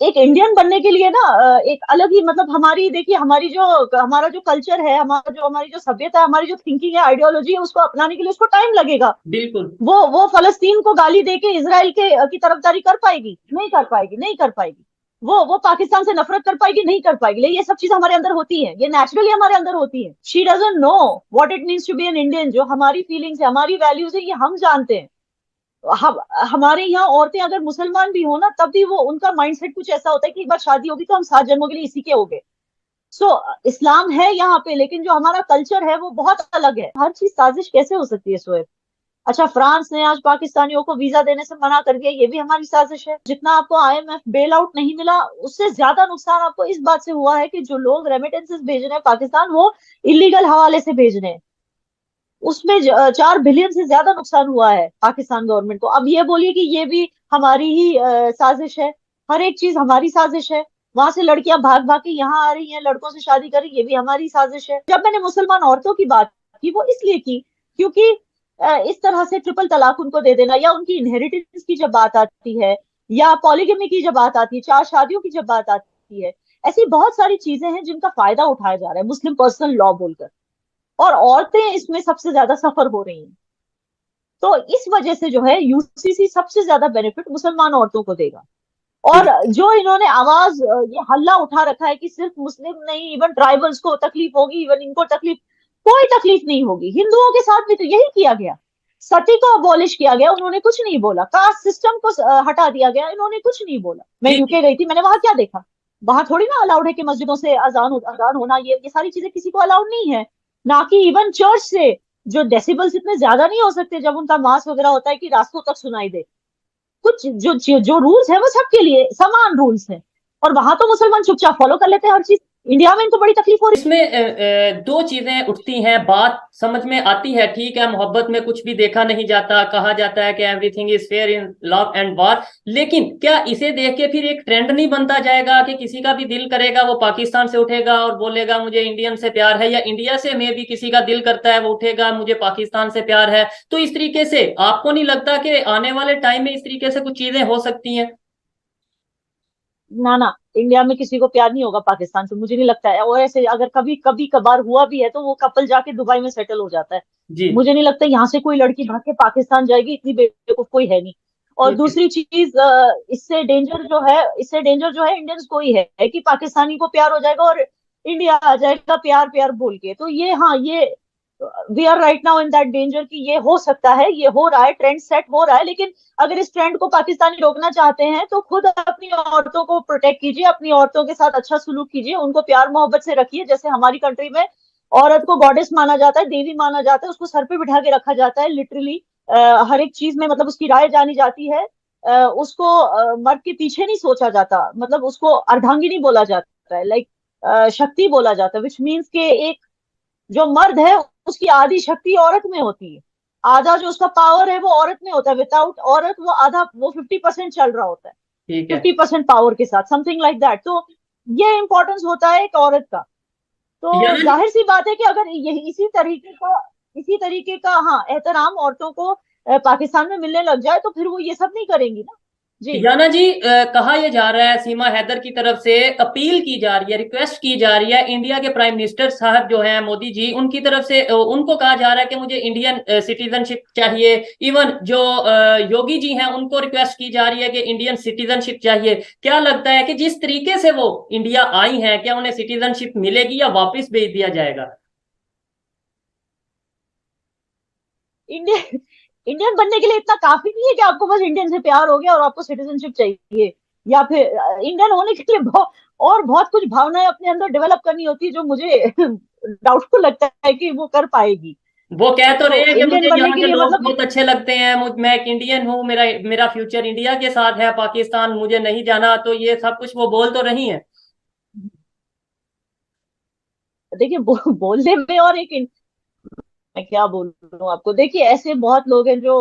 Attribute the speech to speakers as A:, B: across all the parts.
A: एक इंडियन बनने के लिए ना एक अलग ही मतलब हमारी देखिए हमारा जो कल्चर है, हमारी जो सभ्यता है, हमारी जो थिंकिंग है, आइडियोलॉजी है, उसको अपनाने के लिए उसको टाइम लगेगा।
B: बिल्कुल।
A: वो फलस्तीन को गाली देके इसराइल के की तरफदारी कर पाएगी? नहीं कर पाएगी, नहीं कर पाएगी। वो पाकिस्तान से नफरत कर पाएगी? नहीं कर पाएगी। लेकिन ये सब चीज हमारे अंदर होती है, ये नेचुरली हमारे अंदर होती है। She doesn't know what it means to be an Indian. जो हमारी फीलिंग्स है, हमारी वैल्यूज है, ये हम जानते हैं। हम हमारे यहाँ औरतें अगर मुसलमान भी हो ना, तब भी वो उनका माइंडसेट कुछ ऐसा होता है कि एक बार शादी होगी तो हम 7 जन्मों के लिए इसी के हो गए। सो इस्लाम है यहाँ पे, लेकिन जो हमारा कल्चर है वो बहुत अलग है। हर चीज साजिश कैसे हो सकती है सोएब? अच्छा, फ्रांस ने आज पाकिस्तानियों को वीजा देने से मना कर दिया, ये भी हमारी साजिश है। जितना आपको आईएमएफ बेल आउट नहीं मिला, उससे ज्यादा नुकसान आपको इस बात से हुआ है कि जो लोग रेमिटेंसेस भेज रहे हैं पाकिस्तान, वो इलीगल हवाले से भेज रहे हैं। उसमें 4 बिलियन से ज्यादा नुकसान हुआ है पाकिस्तान गवर्नमेंट को। अब ये बोलिए कि ये भी हमारी ही साजिश है? हर एक चीज हमारी साजिश है। वहां से लड़कियां भाग भाग के यहाँ आ रही हैं, लड़कों से शादी कर रही, ये भी हमारी साजिश है। जब मैंने मुसलमान औरतों की बात की, वो इसलिए की क्योंकि इस तरह से ट्रिपल तलाक उनको दे देना, या उनकी इनहेरिटेंस की जब बात आती है, या पॉलीगमी की जब बात आती है, 4 शादियों की जब बात आती है, ऐसी बहुत सारी चीजें हैं जिनका फायदा उठाया जा रहा है मुस्लिम पर्सनल लॉ बोलकर, और औरतें इसमें सबसे ज्यादा सफर हो रही हैं। तो इस वजह से जो है यूसीसी सबसे ज्यादा बेनिफिट मुसलमान औरतों को देगा। और
B: ठीक।
A: जो इन्होंने आवाज ये हल्ला उठा रखा है कि सिर्फ मुस्लिम नहीं, इवन ट्राइबल्स को तकलीफ होगी, इवन इनको तकलीफ, कोई तकलीफ नहीं होगी। हिंदुओं के साथ भी तो यही किया गया। सती को अबॉलिश किया गया, उन्होंने कुछ नहीं बोला। कास्ट सिस्टम को हटा दिया गया, इन्होंने कुछ नहीं बोला। मैं
B: ठीक।
A: यूके गई थी, मैंने वहां क्या देखा? वहां थोड़ी ना अलाउड है कि मस्जिदों से अजान होना, ये सारी चीजें किसी को अलाउड नहीं है। ना कि इवन चर्च से जो डेसिबल्स इतने ज्यादा नहीं हो सकते जब उनका मास वगैरह होता है कि रास्तों तक सुनाई दे। कुछ जो रूल्स है वो सबके लिए समान रूल्स है, और वहां तो मुसलमान चुपचाप फॉलो कर लेते हैं हर चीज। इंडिया में इनको बड़ी तकलीफ हो रही
B: इसमें दो चीजें उठती हैं, बात समझ में आती है, ठीक है, मोहब्बत में कुछ भी देखा नहीं जाता, कहा जाता है कि everything is fair in love and war. लेकिन क्या इसे देख के फिर एक ट्रेंड नहीं बनता जाएगा कि किसी का भी दिल करेगा वो पाकिस्तान से उठेगा और बोलेगा मुझे इंडियन से प्यार है, या इंडिया से में भी किसी का दिल करता है वो उठेगा मुझे पाकिस्तान से प्यार है? तो इस तरीके से आपको नहीं लगता कि आने वाले टाइम में इस तरीके से कुछ चीजें हो सकती हैं?
A: ना ना, इंडिया में किसी को प्यार नहीं होगा पाकिस्तान से, मुझे नहीं लगता है। और ऐसे अगर कभी कभी कभार हुआ भी है तो वो कपल जाके दुबई में सेटल हो जाता है।
B: जी।
A: मुझे नहीं लगता यहाँ से कोई लड़की भाग के पाकिस्तान जाएगी, इतनी बेवकूफ कोई है नहीं। और
B: ठीक है।
A: दूसरी चीज, इससे डेंजर जो है इंडियंस को ही है कि पाकिस्तानी को प्यार हो जाएगा और इंडिया आ जाएगा प्यार प्यार बोल के। तो ये, हाँ, ये we are right now in that danger कि ये हो सकता है, ये हो रहा है, ट्रेंड सेट हो रहा है। लेकिन अगर इस ट्रेंड को पाकिस्तानी रोकना चाहते हैं तो खुद अपनी औरतों को प्रोटेक्ट कीजिए, अपनी औरतों के साथ अच्छा सलूक कीजिए, उनको प्यार मोहब्बत से रखिए। जैसे हमारी कंट्री में औरत को गॉडेस माना जाता है, देवी माना जाता है, उसको सर पे बिठा के रखा जाता है लिटरली। हर एक चीज में मतलब उसकी राय जानी जाती है। उसको मर्द के पीछे नहीं सोचा जाता, मतलब उसको अर्धांगिनी बोला जाता है, लाइक शक्ति बोला जाता है, विच मीन्स के एक जो मर्द है उसकी आधी शक्ति औरत में होती है। आधा जो उसका पावर है वो औरत में होता है। विदाउट औरत वो आधा, वो 50% चल रहा होता है,
B: ठीक है।
A: 50% पावर के साथ, समथिंग लाइक दैट। तो ये इंपॉर्टेंस होता है एक औरत का। तो
B: यानी
A: जाहिर सी बात है कि अगर ये इसी तरीके का हाँ एहतराम औरतों को पाकिस्तान में मिलने लग जाए तो फिर वो ये सब नहीं करेंगी ना। जी।
B: याना जी, कहा यह जा रहा है सीमा हैदर की तरफ से अपील की जा रही है, रिक्वेस्ट की जा रही है इंडिया के प्राइम मिनिस्टर साहब जो हैं मोदी जी, उनकी तरफ से उनको कहा जा रहा है कि मुझे इंडियन सिटीजनशिप चाहिए। इवन जो योगी जी हैं उनको रिक्वेस्ट की जा रही है कि इंडियन सिटीजनशिप चाहिए। क्या लगता है कि जिस तरीके से वो इंडिया आई हैं, क्या उन्हें सिटीजनशिप मिलेगी या वापस भेज दिया जाएगा?
A: इंडिया इंडियन बनने के लिए इतना काफी नहीं है कि आपको बस इंडियन से प्यार हो गया और आपको सिटीजनशिप चाहिए, या फिर इंडियन होने के लिए और बहुत कुछ भावनाएं अपने अंदर डेवलप करनी होती है, जो मुझे डाउटफुल लगता है कि वो कर पाएगी।
B: वो कह तो रहे
A: तो
B: हैं कि
A: इंडियन
B: मुझे
A: बनने
B: यहाँ
A: के
B: के
A: लिए
B: लोग
A: मतलब
B: बहुत अच्छे लगते हैं, मैं एक इंडियन हूँ, मेरा मेरा फ्यूचर इंडिया के साथ है, पाकिस्तान मुझे नहीं जाना, तो ये सब कुछ वो बोल तो रही हैं।
A: देखिए बोलने में और एक मैं क्या बोलूं आपको, देखिए ऐसे बहुत लोग हैं जो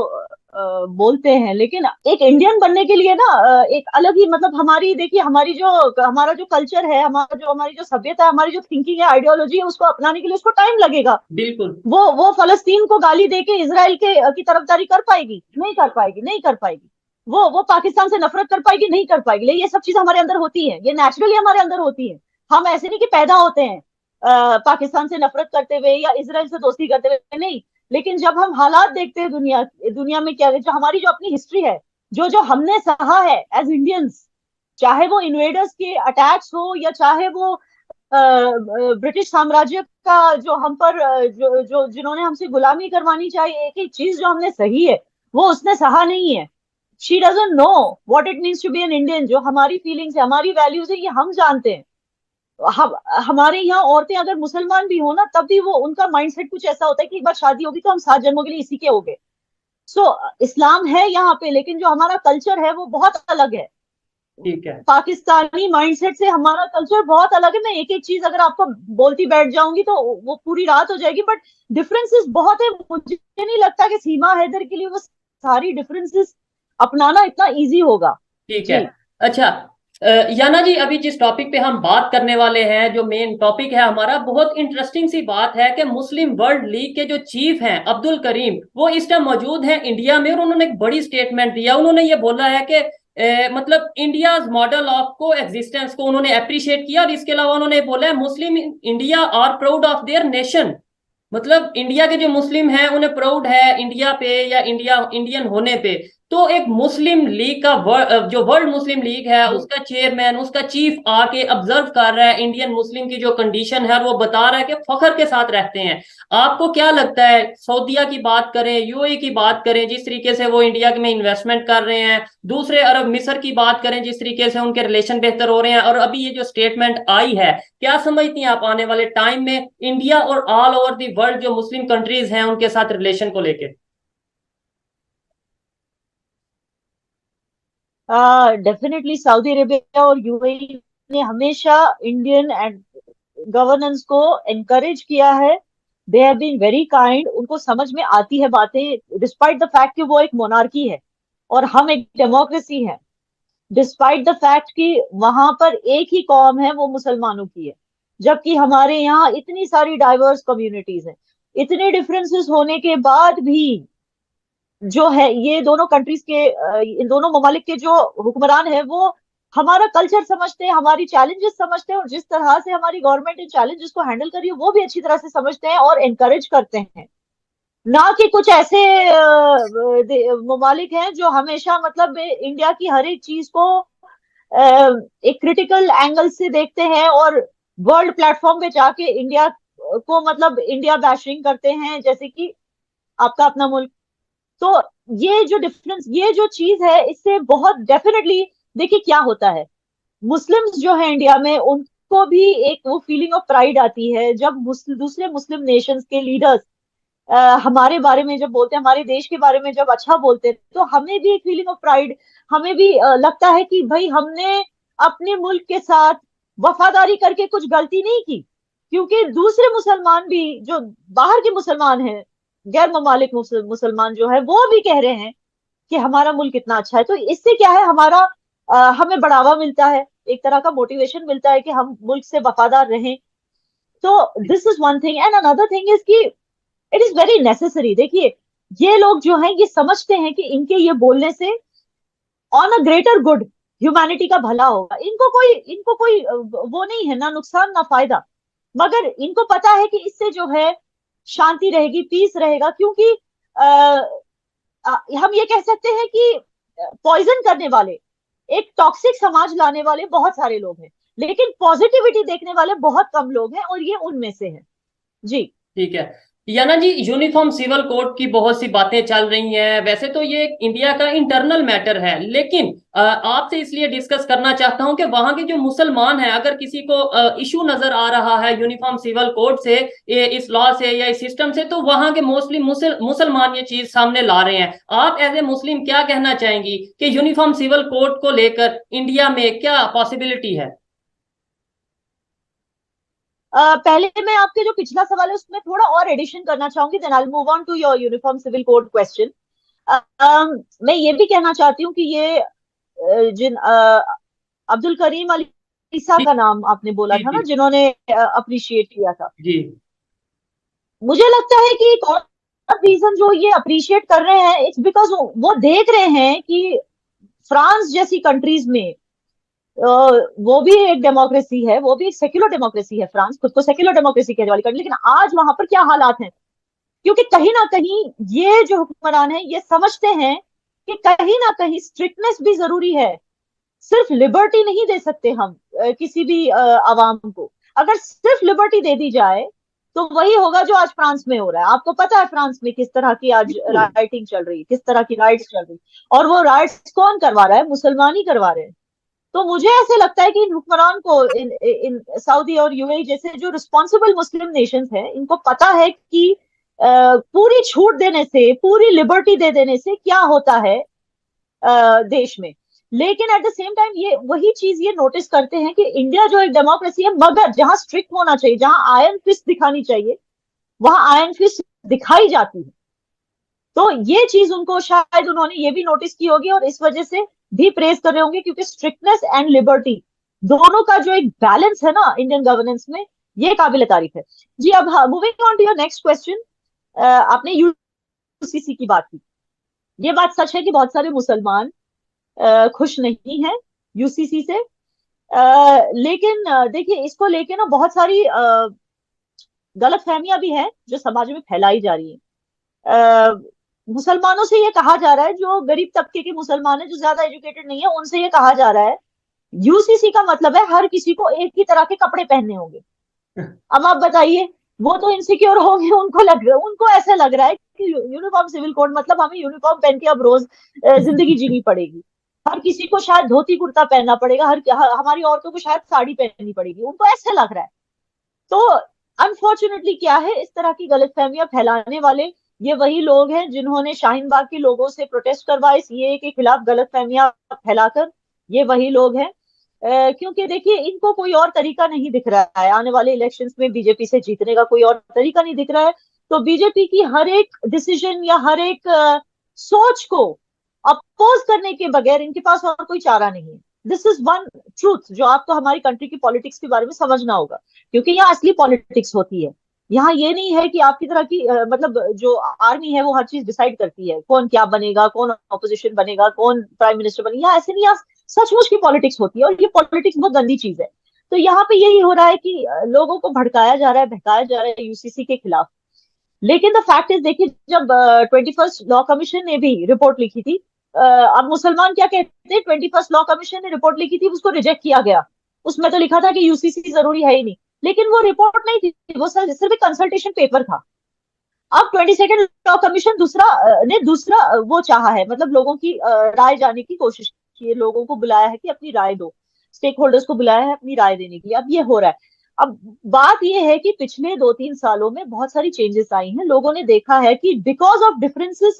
A: बोलते हैं, लेकिन एक इंडियन बनने के लिए ना एक अलग ही मतलब हमारा जो कल्चर है, हमारी जो सभ्यता है, हमारी जो थिंकिंग है, आइडियोलॉजी है, उसको अपनाने के लिए उसको टाइम लगेगा।
B: बिल्कुल।
A: वो फलस्तीन को गाली देके इसराइल की तरफदारी कर पाएगी? नहीं कर पाएगी, नहीं कर पाएगी। वो पाकिस्तान से नफरत कर पाएगी, नहीं कर पाएगी। लेकिन ये सब चीजें हमारे अंदर होती हैं, ये नेचुरली हमारे अंदर होती हैं। हम ऐसे नहीं कि पैदा होते हैं पाकिस्तान से नफरत करते हुए या इसराइल से दोस्ती करते हुए, नहीं। लेकिन जब हम हालात देखते हैं दुनिया दुनिया में क्या है, जो हमारी जो अपनी हिस्ट्री है, जो जो हमने सहा है एज इंडियंस, चाहे वो इन्वेडर्स के अटैक्स हो या चाहे वो ब्रिटिश साम्राज्य का जो हम पर जो जो जिन्होंने हमसे गुलामी करवानी चाहिए, एक एक चीज जो हमने सही है वो उसने सहा नहीं है। She doesn't know what it means to be an Indian. जो हमारी फीलिंग्स है, हमारी वैल्यूज है, ये हम जानते हैं। हम हमारे यहाँ औरतें अगर मुसलमान भी हो ना, तब भी वो उनका माइंडसेट कुछ ऐसा होता है कि एक बार शादी होगी तो हम 7 जन्मों के लिए इसी के हो गए। सो इस्लाम है यहाँ पे, लेकिन जो हमारा कल्चर है वो बहुत अलग है।
B: ठीक है।
A: पाकिस्तानी माइंडसेट से हमारा कल्चर बहुत अलग है। मैं एक एक चीज अगर आपको बोलती बैठ जाऊंगी तो वो पूरी रात हो जाएगी, बट डिफरेंसेस बहुत है। मुझे नहीं लगता कि सीमा हैदर के लिए वो सारी डिफरेंसेस अपनाना इतना इजी होगा।
B: ठीक है।
A: जी।
B: अच्छा, याना जी, अभी जिस टॉपिक पे हम बात करने वाले हैं, जो मेन टॉपिक है हमारा, बहुत इंटरेस्टिंग सी बात है कि मुस्लिम वर्ल्ड लीग के जो चीफ हैं अब्दुल करीम, वो इस टाइम मौजूद हैं इंडिया में, और उन्होंने एक बड़ी स्टेटमेंट दिया। उन्होंने ये बोला है कि मतलब इंडियाज मॉडल ऑफ को एग्जिस्टेंस को उन्होंने अप्रिशिएट किया, और इसके अलावा उन्होंने बोला है Muslim India are proud of their nation. मतलब इंडिया के जो मुस्लिम हैं उन्हें प्राउड है इंडिया पे या इंडियन होने पे। तो एक मुस्लिम लीग का जो वर्ल्ड मुस्लिम लीग है,
A: जी।
B: उसका चेयरमैन, उसका चीफ आके ऑब्जर्व कर रहा है इंडियन मुस्लिम की जो कंडीशन है, और वो बता रहा है कि फख्र के साथ रहते हैं। आपको क्या लगता है, सऊदीया की बात करें, यूएई की बात करें, जिस तरीके से वो इंडिया में इन्वेस्टमेंट कर रहे हैं, दूसरे अरब मिस्र की बात करें, जिस तरीके से उनके रिलेशन बेहतर हो रहे हैं, और अभी ये जो स्टेटमेंट आई है, क्या समझती हैं आप आने वाले टाइम में इंडिया और ऑल ओवर दी वर्ल्ड जो मुस्लिम कंट्रीज हैं उनके साथ रिलेशन को लेके?
A: डेफिनेटली सऊदी अरेबिया और यूएई ने हमेशा इंडियन एंड गवर्नेंस को एनकरेज किया है। They have been very kind, उनको समझ में आती है बातें, डिस्पाइट द फैक्ट कि वो एक मोनार्की है और हम एक डेमोक्रेसी है। डिस्पाइट द फैक्ट कि वहां पर एक ही कौम है, वो मुसलमानों की है, जबकि हमारे यहाँ इतनी सारी डाइवर्स कम्युनिटीज हैं। इतने डिफरेंसेस होने के बाद भी जो है ये दोनों कंट्रीज के इन दोनों ममालिक के जो हुक्मरान है वो हमारा कल्चर समझते हैं, हमारी चैलेंजेस समझते हैं, और जिस तरह से हमारी गवर्नमेंट इन चैलेंजेस को हैंडल कर रही है वो भी अच्छी तरह से समझते हैं और एनकरेज करते हैं। ना कि कुछ ऐसे ममालिक हैं जो हमेशा मतलब इंडिया की हर एक चीज को एक क्रिटिकल एंगल से देखते हैं और वर्ल्ड प्लेटफॉर्म पे जाके इंडिया को मतलब इंडिया बैशिंग करते हैं, जैसे कि आपका अपना मुल्क। तो ये जो डिफरेंस, ये जो चीज है, इससे बहुत डेफिनेटली देखिए क्या होता है। मुस्लिम्स जो है इंडिया में, उनको भी एक वो फीलिंग ऑफ प्राइड आती है जब दूसरे मुस्लिम नेशंस के लीडर्स हमारे बारे में जब बोलते हैं, हमारे देश के बारे में जब अच्छा बोलते हैं, तो हमें भी एक फीलिंग ऑफ प्राइड, हमें भी लगता है कि भाई हमने अपने मुल्क के साथ वफादारी करके कुछ गलती नहीं की। क्योंकि दूसरे मुसलमान भी जो बाहर के मुसलमान हैं, गैर ममालिक मुसलमान जो है, वो भी कह रहे हैं कि हमारा मुल्क कितना अच्छा है। तो इससे क्या है, हमारा हमें बढ़ावा मिलता है, एक तरह का मोटिवेशन मिलता है कि हम मुल्क से वफादार रहें। तो this is one thing and another thing is कि इट इज वेरी नेसेसरी। देखिए ये लोग जो हैं ये समझते हैं कि इनके ये बोलने से on a greater good humanity का भला होगा। इनको कोई वो नहीं है, ना नुकसान ना फायदा। मगर इनको पता है कि इससे जो है शांति रहेगी, पीस रहेगा। क्योंकि हम ये कह सकते हैं कि पॉइजन करने वाले, एक टॉक्सिक समाज लाने वाले बहुत सारे लोग हैं, लेकिन पॉजिटिविटी देखने वाले बहुत कम लोग हैं, और ये उनमें से है। जी।
B: ठीक है। याना जी, यूनिफॉर्म सिविल कोड की बहुत सी बातें चल रही हैं। वैसे तो ये इंडिया का इंटरनल मैटर है, लेकिन आपसे इसलिए डिस्कस करना चाहता हूं कि वहां के जो मुसलमान हैं, अगर किसी को इशू नजर आ रहा है यूनिफॉर्म सिविल कोड से, इस लॉ से या इस सिस्टम से, तो वहां के मोस्टली मुसलमान ये चीज सामने ला रहे हैं। आप एज ए मुस्लिम क्या कहना चाहेंगी कि यूनिफॉर्म सिविल कोड को लेकर इंडिया में क्या पॉसिबिलिटी है?
A: पहले मैं आपके जो पिछला सवाल है उसमें थोड़ा और एडिशन करना चाहूंगी, then I move on to your uniform civil code question. मैं ये भी कहना चाहती हूँ कि ये जिन अब्दुल करीम अली ईसा
B: जी
A: का नाम आपने बोला
B: जी
A: था ना,
B: जी
A: जिन्होंने अप्रिशिएट किया था।
B: जी।
A: मुझे लगता है कि एक और रीजन जो ये अप्रिशिएट कर रहे हैं, इट्स बिकॉज वो देख रहे हैं कि फ्रांस जैसी कंट्रीज में वो भी एक डेमोक्रेसी है, वो भी एक सेक्युलर डेमोक्रेसी है, फ्रांस खुद को सेक्युलर डेमोक्रेसी कहने वाली कंट्री, लेकिन आज वहां पर क्या हालात हैं? क्योंकि कहीं ना कहीं ये जो हुक्मरान है ये समझते हैं कि कहीं ना कहीं स्ट्रिक्टनेस भी जरूरी है। सिर्फ लिबर्टी नहीं दे सकते हम किसी भी अवाम को। अगर सिर्फ लिबर्टी दे दी जाए तो वही होगा जो आज फ्रांस में हो रहा है। आपको पता है फ्रांस में किस तरह की आज
B: बिल्कुल।
A: राइटिंग चल रही है, किस तरह की राइट्स चल रही है, और वो राइट्स कौन करवा रहा है? मुसलमान ही करवा रहे हैं। तो मुझे ऐसे लगता है कि इन हुक्मरान को, इन सऊदी और यूएई जैसे जो रिस्पॉन्सिबल मुस्लिम नेशंस हैं, इनको पता है कि पूरी छूट देने से, पूरी लिबर्टी दे देने से क्या होता है देश में। लेकिन एट द सेम टाइम ये वही चीज ये नोटिस करते हैं कि इंडिया जो एक डेमोक्रेसी है, मगर जहां स्ट्रिक्ट होना चाहिए, जहां आयरन फिस्ट दिखानी चाहिए, वहां आयरन फिस्ट दिखाई जाती है। तो ये चीज उनको शायद उन्होंने ये भी नोटिस की होगी और इस वजह से भी प्रेज कर रहे होंगे, क्योंकि स्ट्रिक्टनेस एंड लिबर्टी दोनों का जो एक बैलेंस है ना इंडियन गवर्नेंस में, ये काबिल तारीफ है। जी, अब moving on to your next question. आपने यूसीसी की बात की। ये बात सच है कि बहुत सारे मुसलमान खुश नहीं है यूसीसी से। लेकिन देखिए, इसको लेके ना बहुत सारी गलत फहमियां भी है जो समाज में फैलाई जा रही है। मुसलमानों से ये कहा जा रहा है, जो गरीब तबके के मुसलमान है, जो ज्यादा एजुकेटेड नहीं है, उनसे ये कहा जा रहा है यूसीसी का मतलब है हर किसी को एक ही तरह के कपड़े पहनने होंगे। अब आप बताइए, वो तो इनसिक्योर होंगे, उनको ऐसा लग रहा है कि यूनिफॉर्म सिविल कोड मतलब हमें यूनिफॉर्म पहन के अब रोज जिंदगी जीनी पड़ेगी। हर किसी को शायद धोती कुर्ता पहनना पड़ेगा, हमारी औरतों को शायद साड़ी पहननी पड़ेगी, उनको ऐसे लग रहा है। तो अनफॉर्चुनेटली क्या है, इस तरह की गलतफहमियां फैलाने वाले ये वही लोग हैं जिन्होंने शाहीन बाग के लोगों से प्रोटेस्ट करवाए इस ये के खिलाफ, गलतफहमियां फैलाकर। ये वही लोग हैं। क्योंकि देखिए, इनको कोई और तरीका नहीं दिख रहा है, आने वाले इलेक्शंस में बीजेपी से जीतने का कोई और तरीका नहीं दिख रहा है। तो बीजेपी की हर एक डिसीजन या हर एक सोच को अपोज करने के बगैर इनके पास और कोई चारा नहीं है। दिस इज वन ट्रूथ जो आपको हमारी कंट्री की पॉलिटिक्स के बारे में समझना होगा, क्योंकि यहाँ असली पॉलिटिक्स होती है। यहाँ ये नहीं है कि आपकी तरह की मतलब जो आर्मी है वो हर चीज डिसाइड करती है कौन क्या बनेगा, कौन ऑपोजिशन बनेगा, कौन प्राइम मिनिस्टर बनेगा। यहाँ ऐसे नहीं, यहाँ सचमुच की पॉलिटिक्स होती है, और ये पॉलिटिक्स बहुत गंदी चीज है। तो यहाँ पे यही हो रहा है कि लोगों को भड़काया जा रहा है, बहकाया जा रहा है यूसीसी के खिलाफ। लेकिन द फैक्ट इज, देखिए, जब 21st लॉ कमीशन ने भी रिपोर्ट लिखी थी, अब मुसलमान क्या कहते हैं, 21st लॉ कमीशन ने रिपोर्ट लिखी थी, उसको रिजेक्ट किया गया। उसमें तो लिखा था कि यूसीसी जरूरी है ही नहीं, लेकिन वो रिपोर्ट नहीं थी, वो सिर्फ एक कंसल्टेशन पेपर था। अब 22nd लॉ कमीशन ने दूसरा वो चाहा है, मतलब लोगों की राय जानने की कोशिश की है, लोगों को बुलाया है कि अपनी राय दो, स्टेक होल्डर्स को बुलाया है अपनी राय देने के लिए। अब ये हो रहा है। अब बात ये है कि पिछले 2-3 सालों में बहुत सारी चेंजेस आई हैं। लोगों ने देखा है कि because of differences,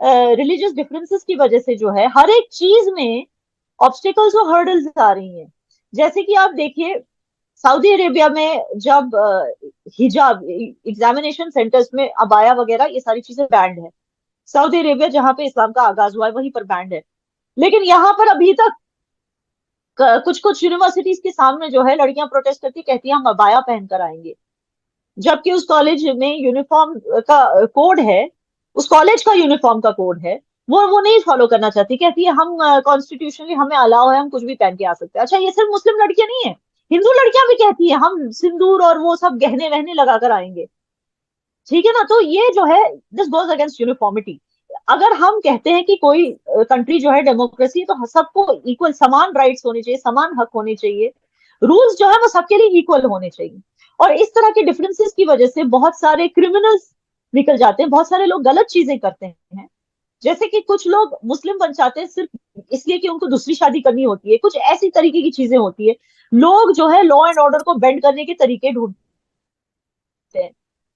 A: religious differences की वजह से जो है हर एक चीज में ऑब्स्टिकल्स और हर्डल्स आ रही हैं। जैसे कि आप देखिए, सऊदी अरेबिया में जब हिजाब एग्जामिनेशन सेंटर्स में अबाया वगैरह ये सारी चीजें बैंड है। सऊदी अरेबिया जहां पे इस्लाम का आगाज हुआ है वहीं पर बैंड है। लेकिन यहाँ पर अभी तक कुछ कुछ यूनिवर्सिटीज के सामने जो है लड़कियां प्रोटेस्ट करती कहती हैं हम अबाया पहनकर आएंगे, जबकि उस कॉलेज में यूनिफॉर्म का कोड है, उस कॉलेज का यूनिफॉर्म का कोड है, वो नहीं फॉलो करना चाहती। कहती है हम कॉन्स्टिट्यूशनली हमें अलाउ है, हम कुछ भी पहन के आ सकते हैं। अच्छा, ये सिर्फ मुस्लिम लड़कियां नहीं है, हिंदू लड़कियां भी कहती है हम सिंदूर और वो सब गहने वहने लगाकर आएंगे। ठीक है ना? तो ये जो है, दिस गोज अगेंस्ट यूनिफॉर्मिटी। अगर हम कहते हैं कि कोई कंट्री जो है डेमोक्रेसी है, तो सबको इक्वल समान राइट्स होने चाहिए, समान हक होने चाहिए, रूल्स जो है वो सबके लिए इक्वल होने चाहिए। और इस तरह के डिफरेंसेस की वजह से बहुत सारे क्रिमिनल्स निकल जाते हैं, बहुत सारे लोग गलत चीजें करते हैं। जैसे कि कुछ लोग मुस्लिम बन जाते हैं सिर्फ इसलिए कि उनको दूसरी शादी करनी होती है, कुछ ऐसी तरीके की चीजें होती है। लोग जो है लॉ एंड ऑर्डर को बेंड करने के तरीके ढूंढते हैं।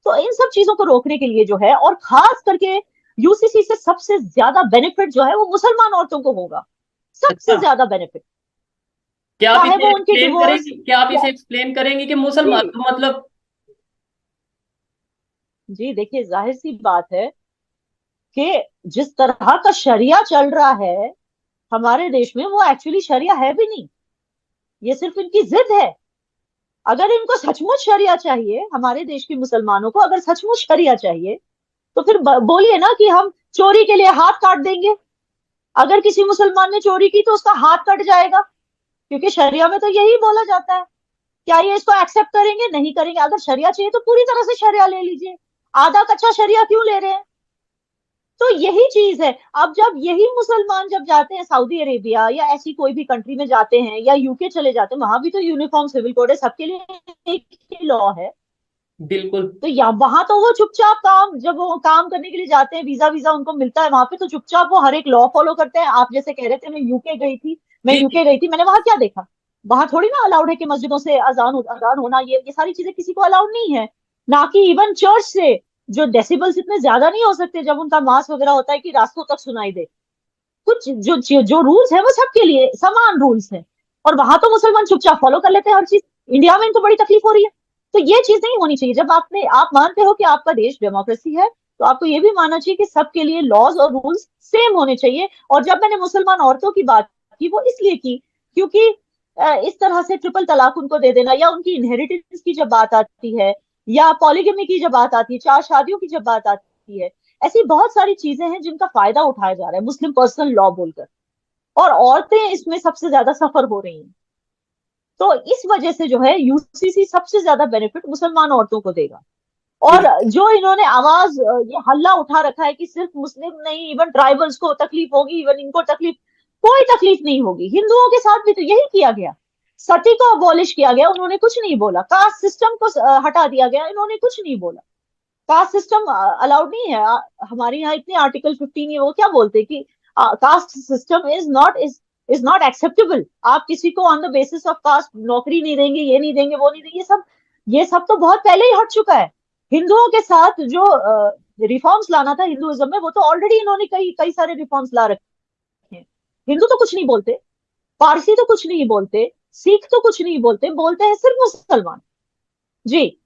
A: तो इन सब चीजों को रोकने के लिए जो है, और खास करके यूसीसी से सबसे ज्यादा बेनिफिट जो है वो मुसलमान औरतों को होगा, सबसे
B: अच्छा,
A: ज्यादा बेनिफिट।
B: क्या आप
A: चाहे
B: इसे
A: वो उनके
B: एक्सप्लेन
A: डिवोर्स,
B: करेंगे, क्या आप इसे एक्सप्लेन करेंगे कि मुसलमान
A: जी
B: तो मतलब।
A: जी, देखिए, जाहिर सी बात है कि जिस तरह का शरिया चल रहा है हमारे देश में, वो एक्चुअली शरिया है भी नहीं, ये सिर्फ इनकी जिद है। अगर इनको सचमुच शरिया चाहिए, हमारे देश के मुसलमानों को अगर सचमुच शरिया चाहिए, तो फिर बोलिए ना कि हम चोरी के लिए हाथ काट देंगे। अगर किसी मुसलमान ने चोरी की तो उसका हाथ कट जाएगा, क्योंकि शरिया में तो यही बोला जाता है। क्या ये इसको एक्सेप्ट करेंगे? नहीं करेंगे। अगर शरिया चाहिए तो पूरी तरह से शरिया ले लीजिए, आधा कच्चा शरिया क्यों ले रहे हैं? तो यही चीज है। अब जब यही मुसलमान जब जाते हैं सऊदी अरेबिया या ऐसी कोई भी कंट्री में जाते हैं, या यूके चले जाते हैं, वहां भी तो यूनिफॉर्म सिविल कोड है, सबके लिए एक ही लॉ है।
B: बिल्कुल।
A: तो या वहां तो वो चुपचाप काम, जब वो काम करने के लिए जाते हैं, वीजा वीजा उनको मिलता है वहां पे, तो चुपचाप वो हर एक लॉ फॉलो करते हैं। आप जैसे कह रहे थे, मैं यूके गई थी,
B: जी जी।
A: मैंने वहां क्या देखा? वहां थोड़ी ना अलाउड है कि मस्जिदों से अजान होना, ये सारी चीजें किसी को अलाउड नहीं है। ना कि इवन चर्च से, जो डेसिबल्स इतने ज्यादा नहीं हो सकते जब उनका मास वगैरह होता है कि रास्तों तक सुनाई दे। कुछ जो जो रूल्स है वो सबके लिए समान रूल्स है, और वहां तो मुसलमान चुपचाप फॉलो कर लेते हैं हर चीज। इंडिया में इनको बड़ी तकलीफ हो रही है। तो ये चीज नहीं होनी चाहिए। जब आप मानते हो कि आपका देश डेमोक्रेसी है, तो आपको ये भी मानना चाहिए कि सबके लिए लॉज और रूल्स सेम होने चाहिए। और जब मैंने मुसलमान औरतों की बात की, वो इसलिए की क्योंकि इस तरह से ट्रिपल तलाक उनको दे देना, या उनकी इनहेरिटेंस की जब बात आती है, या पॉलीगमी की जब बात आती है, 4 शादियों की जब बात आती है, ऐसी बहुत सारी चीजें हैं जिनका फायदा उठाया जा रहा है मुस्लिम पर्सनल लॉ बोलकर, और औरतें इसमें सबसे ज्यादा सफर हो रही हैं। तो इस वजह से जो है यूसीसी सबसे ज्यादा बेनिफिट मुसलमान औरतों को देगा। और
B: बिल्कुल।
A: जो इन्होंने आवाज, ये हल्ला उठा रखा है कि सिर्फ मुस्लिम नहीं, इवन ट्राइबल्स को तकलीफ होगी, इवन इनको तकलीफ, कोई तकलीफ नहीं होगी। हिंदुओं के साथ भी तो यही किया गया। सती को अबॉलिश किया गया, उन्होंने कुछ नहीं बोला। कास्ट सिस्टम को हटा दिया गया, इन्होंने कुछ नहीं बोला। कास्ट सिस्टम अलाउड नहीं है। हमारे यहाँ इतने आर्टिकल 15 है, वो क्या बोलते हैं कि caste system is not acceptable. आप किसी को on the basis of caste नौकरी नहीं देंगे, ये नहीं देंगे, वो नहीं देंगे। ये सब तो बहुत पहले ही हट चुका है। हिंदुओं के साथ जो रिफॉर्म्स लाना था हिंदुइज्म में, वो तो ऑलरेडी इन्होंने कई कई सारे रिफॉर्म्स ला रखे हैं। हिंदू तो कुछ नहीं बोलते, पारसी तो कुछ नहीं बोलते, सिख तो कुछ नहीं बोलते, बोलते हैं सिर्फ मुसलमान। जी।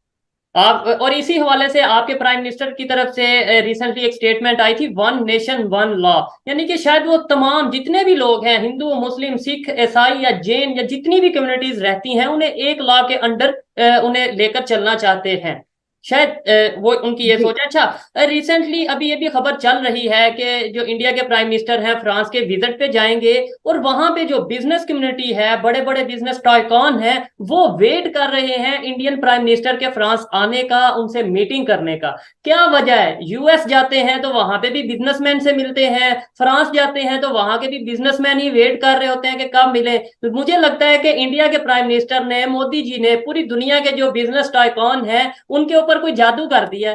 B: आप और इसी हवाले से आपके प्राइम मिनिस्टर की तरफ से रिसेंटली एक स्टेटमेंट आई थी, वन नेशन वन लॉ, यानी कि शायद वो तमाम जितने भी लोग हैं, हिंदू मुस्लिम सिख ईसाई या जैन या जितनी भी कम्युनिटीज रहती हैं, उन्हें एक लॉ के अंडर उन्हें लेकर चलना चाहते हैं। शायद वो उनकी ये
A: जी।
B: सोच है। अच्छा, रिसेंटली अभी ये भी खबर चल रही है कि जो इंडिया के प्राइम मिनिस्टर हैं फ्रांस के विजिट पे जाएंगे, और वहां पे जो बिजनेस कम्युनिटी है, बड़े बड़े बिजनेस टाइकॉन हैं, वो वेट कर रहे हैं इंडियन प्राइम मिनिस्टर के फ्रांस आने का, उनसे मीटिंग करने का। क्या वजह है? यूएस जाते हैं तो वहां पे भी बिजनेसमैन से मिलते हैं, फ्रांस जाते हैं तो वहां के भी बिजनेसमैन ही वेट कर रहे होते हैं कि कब मिले। तो मुझे लगता है कि इंडिया के प्राइम मिनिस्टर ने, मोदी जी ने, पूरी दुनिया के जो बिजनेस टाइकॉन हैं उनके ऊपर कोई जादू कर दिया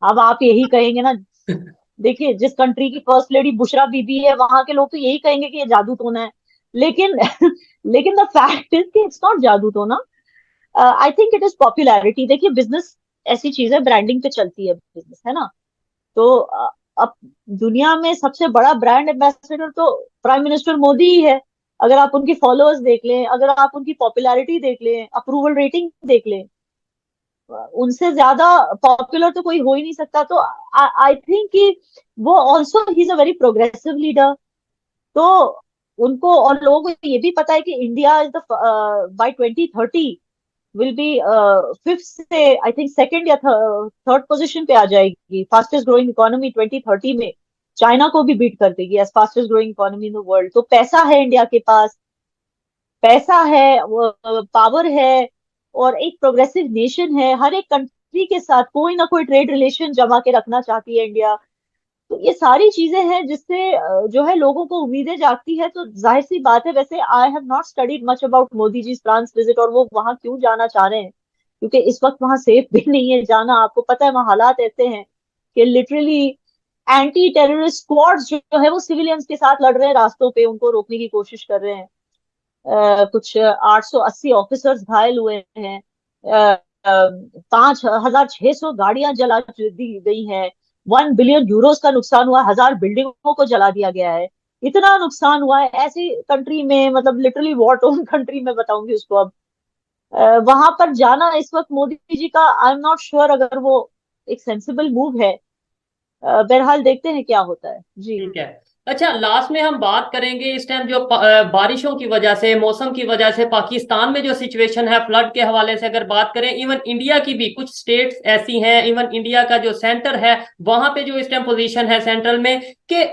A: अब आप यही कहेंगे ना। देखिए, जिस कंट्री की फर्स्ट लेडी बुशरा बीबी है, वहां के लोग तो यही कहेंगे कि ये जादू टोना है। लेकिन लेकिन द फैक्ट इज कि इट्स नॉट जादू टोना। I think it is popularity. देखिए, बिजनेस ऐसी चीज है, ब्रांडिंग पे चलती है बिजनेस, है ना? तो अब दुनिया में सबसे बड़ा ब्रांड एम्बेसडर तो प्राइम मिनिस्टर मोदी ही है। अगर आप उनकी फॉलोअर्स देख लें, अगर आप उनकी पॉपुलैरिटी देख लें, अप्रूवल रेटिंग देख लें, उनसे ज्यादा पॉपुलर तो कोई हो ही नहीं सकता। तो आई थिंक कि वो also he is a very progressive leader. तो उनको, और लोगों को ये भी पता है कि India is the by 2030 will be fifth से, आई थिंक सेकंड या थर्ड पोजीशन पे आ जाएगी, फास्टेस्ट ग्रोइंग इकोनॉमी 2030 में। चाइना को भी बीट कर देगी as fastest growing economy in the world. तो पैसा है इंडिया के पास, पैसा है, पावर है, और एक प्रोग्रेसिव नेशन है। हर एक कंट्री के साथ कोई ना कोई ट्रेड रिलेशन जमा के रखना चाहती है इंडिया। तो ये सारी चीजें हैं जिससे जो है लोगों को उम्मीदें जागती है। तो जाहिर सी बात है, वैसे I have not studied much about Modi ji France visit, और वो वहां क्यों जाना चाह रहे हैं, क्योंकि इस वक्त वहां सेफ भी नहीं है जाना। आपको पता है, वहां हालात ऐसे हैं कि लिटरली एंटी टेररिस्ट स्क्वाड्स जो है वो सिविलियंस के साथ लड़ रहे हैं रास्तों पे, उनको रोकने की कोशिश कर रहे हैं। कुछ 880 ऑफिसर्स घायल हुए हैं। 5,600 गाड़ियां जला दी गई हैं। 1 बिलियन यूरोस का नुकसान हुआ, 1,000 बिल्डिंगों को जला दिया गया है। इतना नुकसान हुआ है ऐसी कंट्री में, मतलब लिटरली वॉर टोन कंट्री में बताऊंगी उसको अब। वहां पर जाना इस वक्त मोदी जी का, आई एम नॉट श्योर अगर वो एक सेंसिबल मूव है। बहरहाल देखते हैं क्या होता है। जी।
B: ठीक है। अच्छा, लास्ट में हम बात करेंगे इस टाइम जो बारिशों की वजह से, मौसम की वजह से पाकिस्तान में जो सिचुएशन है फ्लड के हवाले से अगर बात करें, इवन इंडिया की भी कुछ स्टेट्स ऐसी हैं, इवन इंडिया का जो सेंटर है वहां पे जो इस टाइम पोजीशन है सेंट्रल में, कि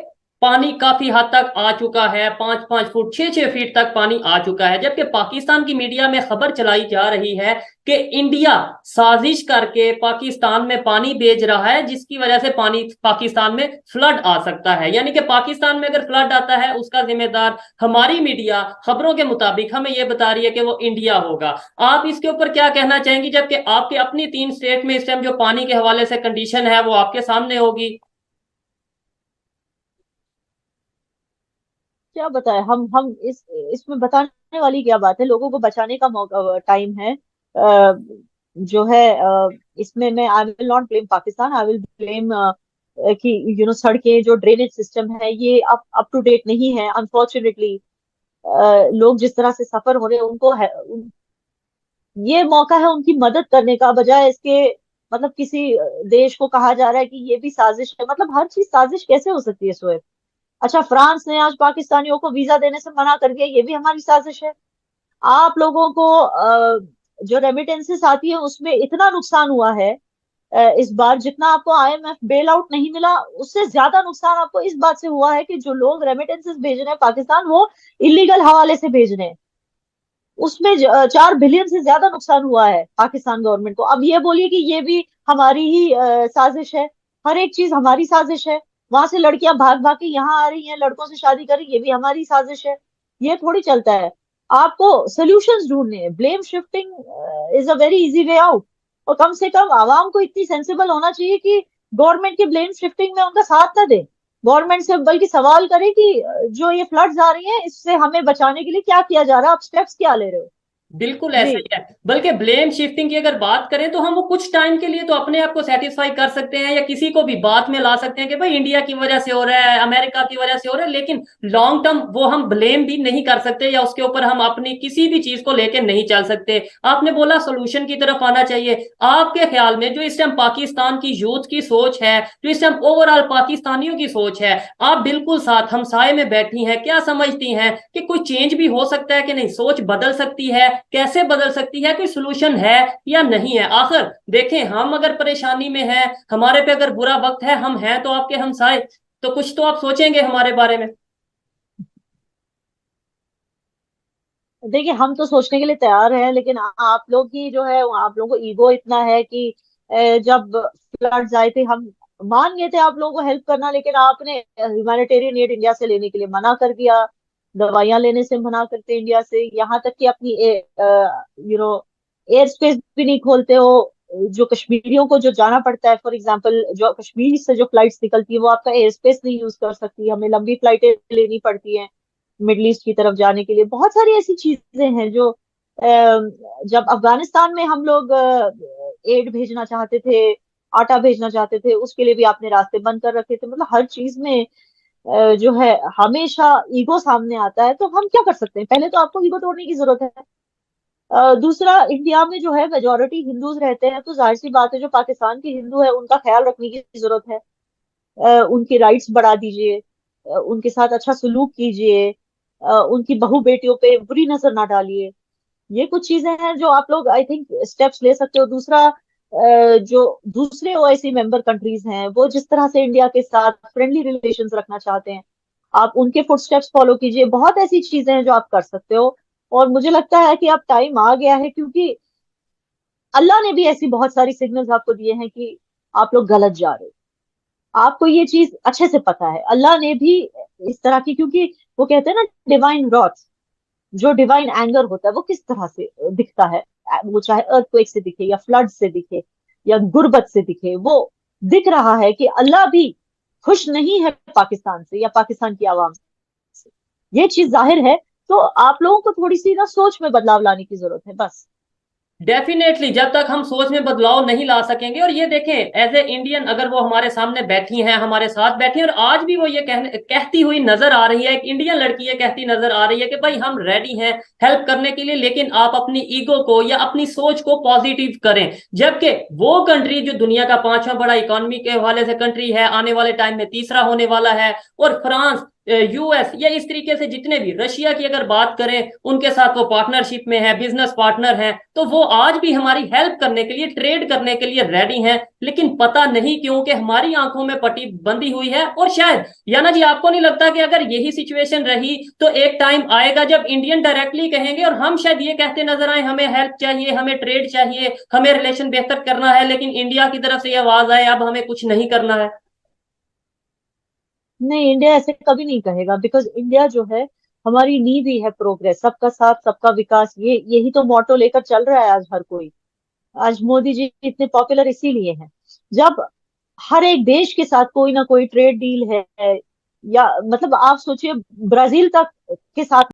B: पानी काफी हद तक आ चुका है, 5-5 फुट 6-6 फीट तक पानी आ चुका है, जबकि पाकिस्तान की मीडिया में खबर चलाई जा रही है कि इंडिया साजिश करके पाकिस्तान में पानी भेज रहा है, जिसकी वजह से पानी पाकिस्तान में फ्लड आ सकता है। यानी कि पाकिस्तान में अगर फ्लड आता है उसका जिम्मेदार हमारी मीडिया खबरों के मुताबिक हमें यह बता रही है कि वो इंडिया होगा। आप इसके ऊपर क्या कहना चाहेंगी, जबकि आपके अपनी 3 स्टेट में इस टाइम जो पानी के हवाले से कंडीशन है वो आपके सामने होगी।
A: क्या बताए हम इसमें बताने वाली क्या बात है, लोगों को बचाने का मौका टाइम है। जो है इसमें मैं I will not blame Pakistan, I will blame कि सड़कें, जो ड्रेनेज सिस्टम है ये अप टू डेट नहीं है अनफॉर्चुनेटली। लोग जिस तरह से सफर हो रहे हैं उनको ये मौका है उनकी मदद करने का, बजाय इसके मतलब किसी देश को कहा जा रहा है कि ये भी साजिश है। मतलब हर चीज साजिश कैसे हो सकती है सोएब? अच्छा, फ्रांस ने आज पाकिस्तानियों को वीजा देने से मना कर दिया, ये भी हमारी साजिश है। आप लोगों को जो रेमिटेंसेस आती है उसमें इतना नुकसान हुआ है इस बार, जितना आपको आईएमएफ बेल आउट नहीं मिला उससे ज्यादा नुकसान आपको इस बात से हुआ है कि जो लोग रेमिटेंसेस भेज रहे हैं पाकिस्तान, वो इलीगल हवाले से भेज रहे हैं। उसमें 4 बिलियन से ज्यादा नुकसान हुआ है पाकिस्तान गवर्नमेंट को। अब ये बोलिए कि ये भी हमारी ही साजिश है? हर एक चीज हमारी साजिश है। वहां से लड़कियां भाग भाग के यहाँ आ रही हैं, लड़कों से शादी कर रही, ये भी हमारी साजिश है? ये थोड़ी चलता है। आपको सोल्यूशंस ढूंढने हैं। Blame shifting is a very easy way out. और कम से कम आवाम को इतनी सेंसिबल होना चाहिए कि गवर्नमेंट की ब्लेम शिफ्टिंग में उनका साथ न दे। गवर्नमेंट से बल्कि सवाल करे कि जो ये फ्लड्स आ रही हैं इससे हमें बचाने के लिए क्या किया जा रहा है, आप स्टेप्स क्या ले रहे हो?
B: बिल्कुल
A: जी।
B: ऐसा ही है। बल्कि ब्लेम शिफ्टिंग की अगर बात करें तो हम वो कुछ टाइम के लिए तो अपने आप को सेटिस्फाई कर सकते हैं या किसी को भी बात में ला सकते हैं कि भाई इंडिया की वजह से हो रहा है, अमेरिका की वजह से हो रहा है, लेकिन लॉन्ग टर्म वो हम ब्लेम भी नहीं कर सकते या उसके ऊपर हम अपनी किसी भी चीज को लेकर नहीं चल सकते। आपने बोला सोल्यूशन की तरफ आना चाहिए। आपके ख्याल में जो इस टाइम पाकिस्तान की यूथ की सोच है, जो इस टाइम ओवरऑल पाकिस्तानियों की सोच है, आप बिल्कुल साथ हमसाए में बैठी हैं, क्या समझती हैं कि कोई चेंज भी हो सकता है कि नहीं, सोच बदल सकती है, कैसे बदल सकती है, कोई सोल्यूशन है या नहीं है? आखिर देखें, हम अगर परेशानी में हैं, हमारे पे अगर बुरा वक्त है, हम हैं तो आपके हमसाए, तो कुछ तो आप सोचेंगे हमारे बारे में।
A: देखिए, हम तो सोचने के लिए तैयार हैं, लेकिन आप लोग ही जो है आप लोगों को ईगो इतना है कि जब फ्लड्स आए थे हम मान गए थे आप लोगों को हेल्प करना, लेकिन आपने ह्यूमैनिटेरियन एड इंडिया से लेने के लिए मना कर दिया, दवाइयां लेने से मना करते इंडिया से, यहाँ तक कि अपनी एयर स्पेस भी नहीं खोलते हो। जो कश्मीरियों को जो जाना पड़ता है, फॉर एग्जाम्पल जो कश्मीर से जो फ्लाइट्स निकलती है वो आपका एयर स्पेस नहीं यूज कर सकती, हमें लंबी फ्लाइटें लेनी पड़ती हैं मिडल ईस्ट की तरफ जाने के लिए। बहुत सारी ऐसी चीजें हैं जो जब अफगानिस्तान में हम लोग एड भेजना चाहते थे, आटा भेजना चाहते थे, उसके लिए भी आपने रास्ते बंद कर रखे थे। मतलब हर चीज में जो है हमेशा ईगो सामने आता है। तो हम क्या कर सकते हैं? पहले तो आपको ईगो तोड़ने की जरूरत है। दूसरा, इंडिया में जो है मेजोरिटी हिंदूज रहते हैं, तो जाहिर सी बात है जो पाकिस्तान के हिंदू है उनका ख्याल रखने की जरूरत है। उनकी राइट्स बढ़ा दीजिए, उनके साथ अच्छा सलूक कीजिए, उनकी बहू बेटियों पे बुरी नजर ना डालिए। ये कुछ चीजें हैं जो आप लोग आई थिंक स्टेप्स ले सकते हो। दूसरा, जो दूसरे ओआईसी मेंबर कंट्रीज हैं वो जिस तरह से इंडिया के साथ फ्रेंडली रिलेशंस रखना चाहते हैं, आप उनके फुटस्टेप्स फॉलो कीजिए। बहुत ऐसी चीजें हैं जो आप कर सकते हो। और मुझे लगता है कि अब टाइम आ गया है, क्योंकि अल्लाह ने भी ऐसी बहुत सारी सिग्नल्स आपको दिए हैं कि आप लोग गलत जा रहे हो। आपको ये चीज अच्छे से पता है, अल्लाह ने भी इस तरह की, क्योंकि वो कहते हैं ना डिवाइन रॉट, जो डिवाइन एंगर होता है वो किस तरह से दिखता है, वो चाहे अर्थक्वेक से दिखे या फ्लड से दिखे या गुर्बत से दिखे, वो दिख रहा है कि अल्लाह भी खुश नहीं है पाकिस्तान से या पाकिस्तान की आवाम से। ये चीज जाहिर है। तो आप लोगों को थोड़ी सी ना सोच में बदलाव लाने की जरूरत है बस।
B: डेफिनेटली जब तक हम सोच में बदलाव नहीं ला सकेंगे, और ये देखें एज ए इंडियन अगर वो हमारे सामने बैठी हैं, हमारे साथ बैठी हैं, और आज भी वो ये कहती हुई नजर आ रही है, एक इंडियन लड़की ये कहती नजर आ रही है कि भाई हम रेडी हैं हेल्प करने के लिए, लेकिन आप अपनी ईगो को या अपनी सोच को पॉजिटिव करें। जबकि वो कंट्री जो दुनिया का 5वां बड़ा इकोनॉमी के हवाले से कंट्री है, आने वाले टाइम में तीसरा होने वाला है, और फ्रांस यूएस या इस तरीके से जितने भी, रशिया की अगर बात करें, उनके साथ वो पार्टनरशिप में है, बिजनेस पार्टनर हैं, तो वो आज भी हमारी हेल्प करने के लिए, ट्रेड करने के लिए रेडी हैं। लेकिन पता नहीं क्यों कि हमारी आंखों में पट्टी बंधी हुई है। और शायद याना जी, आपको नहीं लगता कि अगर यही सिचुएशन रही तो एक टाइम आएगा जब इंडियन डायरेक्टली कहेंगे, और हम शायद ये कहते नजर आए, हमें हेल्प चाहिए, हमें ट्रेड चाहिए, हमें रिलेशन बेहतर करना है, लेकिन इंडिया की तरफ से ये आवाज आए अब हमें कुछ नहीं करना है।
A: नहीं, इंडिया ऐसे कभी नहीं कहेगा, बिकॉज इंडिया जो है हमारी नींव ही है प्रोग्रेस, सबका साथ सबका विकास, ये यही तो मोटो लेकर चल रहा है आज हर कोई। आज मोदी जी इतने पॉपुलर इसीलिए हैं। जब हर एक देश के साथ कोई ना कोई ट्रेड डील है, या मतलब आप सोचिए ब्राजील तक के साथ